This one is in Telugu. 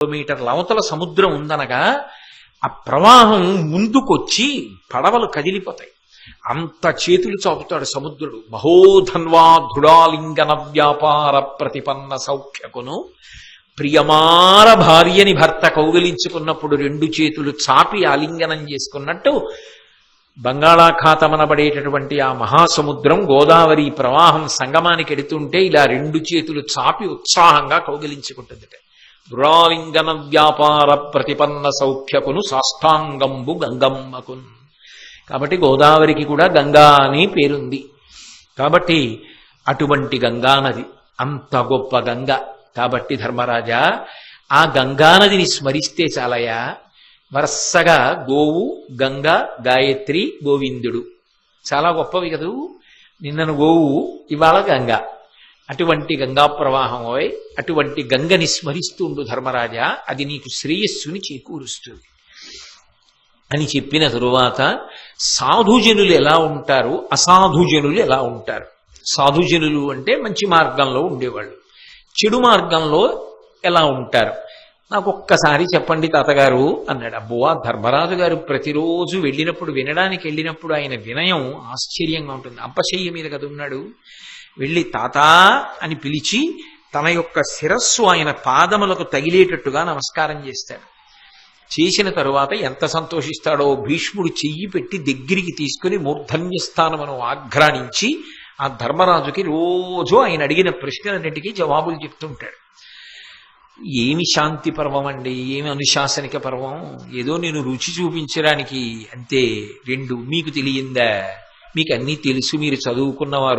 కిలోమీటర్ల అవతల సముద్రం ఉందనగా ఆ ప్రవాహం ముందుకొచ్చి పడవలు కదిలిపోతాయి. అంత చేతులు చాపుతాడు సముద్రుడు. మహోధన్వా దృఢాలింగన వ్యాపార ప్రతిపన్న సౌఖ్యకును ప్రియమార భార్యని భర్త కౌగిలించుకున్నప్పుడు రెండు చేతులు చాపి ఆలింగనం చేసుకున్నట్టు బంగాళాఖాతమనబడేటటువంటి ఆ మహాసముద్రం గోదావరి ప్రవాహం సంగమానికి ఎడుతుంటే ఇలా రెండు చేతులు చాపి ఉత్సాహంగా కౌగిలించుకుంటుంది. దృఢాలింగన వ్యాపార ప్రతిపన్న సౌఖ్యకును సాష్టాంగంబు గంగమ్మకున్. కాబట్టి గోదావరికి కూడా గంగా అని పేరుంది. కాబట్టి అటువంటి గంగానది అంత గొప్ప గంగ. కాబట్టి ధర్మరాజా, ఆ గంగానదిని స్మరిస్తే చాలయా. వరుసగా గోవు, గంగ, గాయత్రి, గోవిందుడు చాలా గొప్పవి కదూ. నిన్నను గోవు, ఇవాళ గంగ. అటువంటి గంగా ప్రవాహం అటువంటి గంగని స్మరిస్తుండు ధర్మరాజా, అది నీకు శ్రేయస్సుని చేకూరుస్తుంది అని చెప్పిన తరువాత సాధుజనులు ఎలా ఉంటారు, అసాధుజనులు ఎలా ఉంటారు. సాధుజనులు అంటే మంచి మార్గంలో ఉండేవాళ్ళు, చెడు మార్గంలో ఎలా ఉంటారు నాకు ఒక్కసారి చెప్పండి తాతగారు అన్నాడు. అబ్బో, ధర్మరాజు గారు ప్రతిరోజు వెళ్ళినప్పుడు, వినడానికి వెళ్ళినప్పుడు ఆయన వినయం ఆశ్చర్యంగా ఉంటుంది. అంపశయ్య మీద కదా ఉన్నాడు. వెళ్ళి తాతా అని పిలిచి తన యొక్క శిరస్సు ఆయన పాదములకు తగిలేటట్టుగా నమస్కారం చేస్తాడు. చేసిన తరువాత ఎంత సంతోషిస్తాడో, భీష్ముడు చెయ్యి పెట్టి దగ్గరికి తీసుకుని మూర్ధన్యస్థానమును ఆఘ్రాణించి ఆ ధర్మరాజుకి రోజు ఆయన అడిగిన ప్రశ్నలన్నింటికీ జవాబులు చెప్తుంటాడు. ఏమి శాంతి పర్వం అండి, ఏమి అనుశాసనిక పర్వం, ఏదో నేను రుచి చూపించడానికి అంతే. రెండు మీకు తెలియందా, మీకు అన్నీ తెలుసు, మీరు చదువుకున్నవారు,